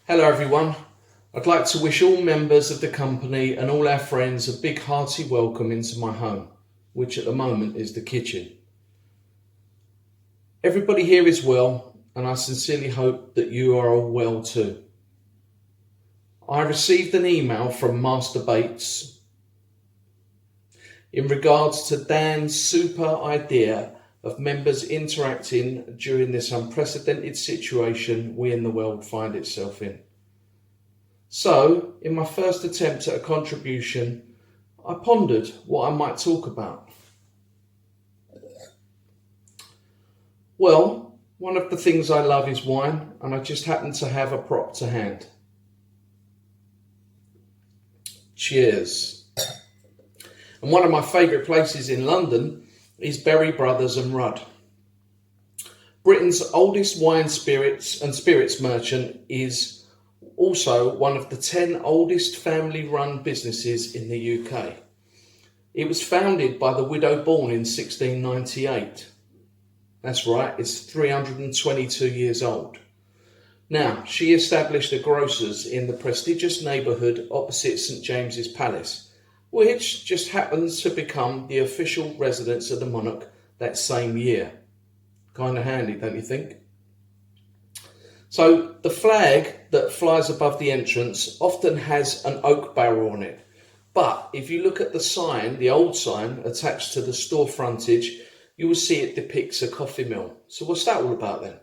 Hello everyone. I'd like to wish all members of the company and all our friends a big hearty welcome into my home, which at the moment is the kitchen. Everybody here is well, and I sincerely hope that you are all well too. I received an email from Master Bates in regards to Dan's super idea of members interacting during this unprecedented situation we in the world find itself in. So, in my first attempt at a contribution, I pondered what I might talk about. Well, one of the things I love is wine, and I just happen to have a prop to hand. Cheers. And one of my favourite places in London is Berry Brothers and Rudd. Britain's oldest wine spirits merchant is also one of the 10 oldest family-run businesses in the UK. It was founded by the widow born in 1698. That's right, it's 322 years old. Now, she established a grocer's in the prestigious neighbourhood opposite St James's Palace, which just happens to become the official residence of the monarch that same year. Kind of handy, don't you think? So the flag that flies above the entrance often has an oak barrel on it. But if you look at the sign, the old sign attached to the store frontage, you will see it depicts a coffee mill. So what's that all about then?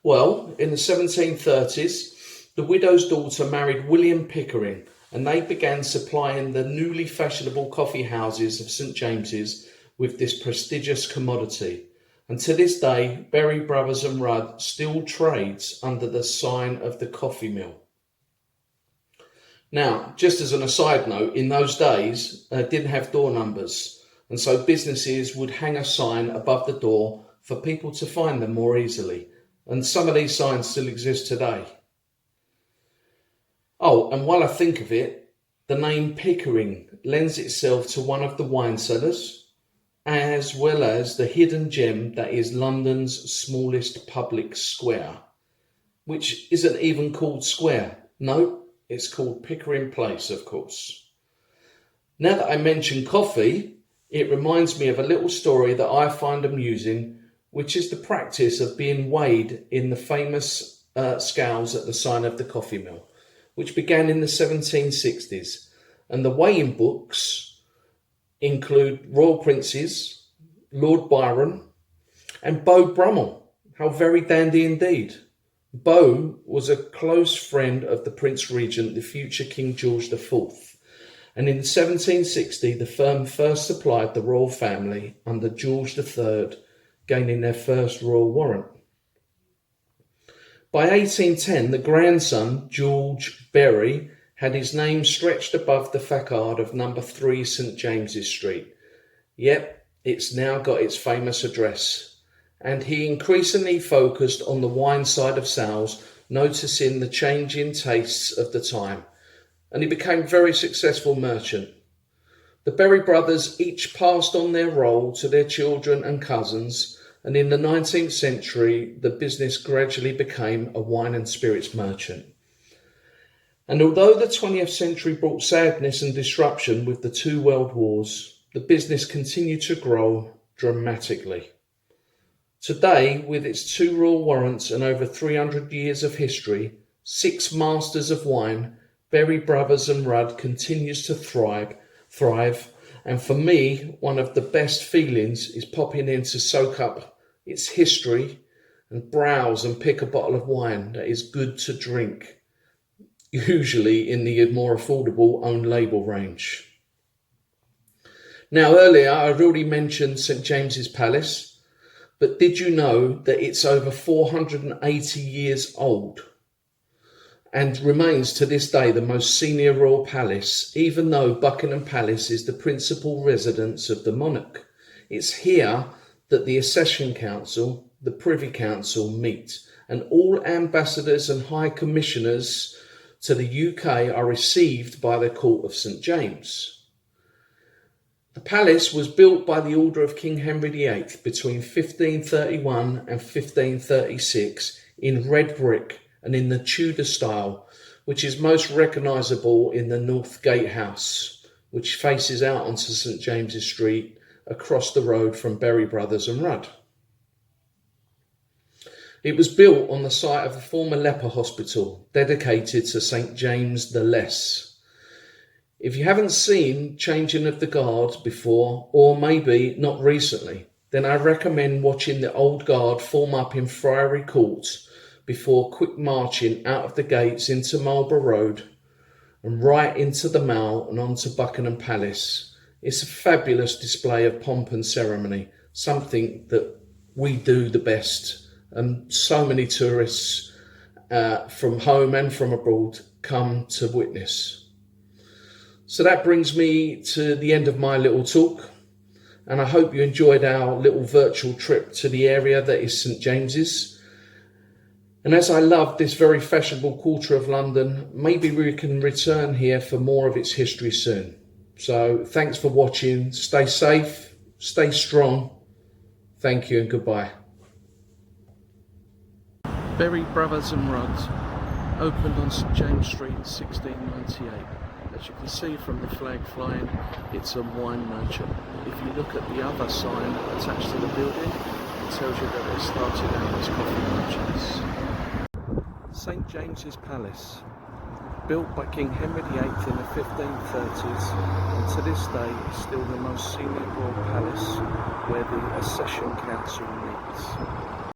Well, in the 1730s, the widow's daughter married William Pickering, and they began supplying the newly fashionable coffee houses of St James's with this prestigious commodity. And to this day, Berry Brothers and Rudd still trades under the sign of the coffee mill. Now, just as an aside note, in those days, didn't have door numbers, and so businesses would hang a sign above the door for people to find them more easily. And some of these signs still exist today. Oh, and while I think of it, the name Pickering lends itself to one of the wine cellars, as well as the hidden gem that is London's smallest public square, which isn't even called Square. No, it's called Pickering Place, of course. Now that I mention coffee, it reminds me of a little story that I find amusing, which is the practice of being weighed in the famous scales at the sign of the coffee mill, which began in the 1760s. And the weighing books include Royal Princes, Lord Byron, and Beau Brummel. How very dandy indeed. Beau was a close friend of the Prince Regent, the future King George IV. And in 1760, the firm first supplied the royal family under George III, gaining their first royal warrant. By 1810, the grandson, George Berry, had his name stretched above the facade of number 3 St James's Street. Yep, it's now got its famous address. And he increasingly focused on the wine side of sales, noticing the changing tastes of the time. And he became a very successful merchant. The Berry brothers each passed on their role to their children and cousins, and in the 19th century, the business gradually became a wine and spirits merchant. And although the 20th century brought sadness and disruption with the 2 world wars, the business continued to grow dramatically. Today, with its 2 royal warrants and over 300 years of history, 6 masters of wine, Berry Brothers and Rudd continues to thrive. And for me, one of the best feelings is popping in to soak up its history and browse and pick a bottle of wine that is good to drink, usually in the more affordable own label range. Now, earlier I've already mentioned St James's Palace, but did you know that it's over 480 years old and remains to this day the most senior royal palace, even though Buckingham Palace is the principal residence of the monarch? It's here that the Accession Council, the Privy Council, meet, and all ambassadors and high commissioners to the UK are received by the Court of St James. The palace was built by the order of King Henry VIII between 1531 and 1536 in red brick and in the Tudor style, which is most recognisable in the North Gatehouse, which faces out onto St James's Street across the road from Berry Brothers and Rudd. It was built on the site of a former leper hospital dedicated to St James the Less. If you haven't seen Changing of the Guard before, or maybe not recently, then I recommend watching the old guard form up in Friary Court before quick marching out of the gates into Marlborough Road and right into the Mall and onto Buckingham Palace. It's a fabulous display of pomp and ceremony, something that we do the best. And so many tourists from home and from abroad come to witness. So that brings me to the end of my little talk, and I hope you enjoyed our little virtual trip to the area that is St James's. And as I love this very fashionable quarter of London, maybe we can return here for more of its history soon. So thanks for watching. Stay safe, stay strong. Thank you and goodbye. Berry Brothers and Rudd opened on St James Street in 1698. As you can see from the flag flying, it's a wine merchant. If you look at the other sign attached to the building, it tells you that they started out as coffee merchants. St James's Palace, built by King Henry VIII in the 1530s, and to this day is still the most scenic royal palace where the Accession Council meets.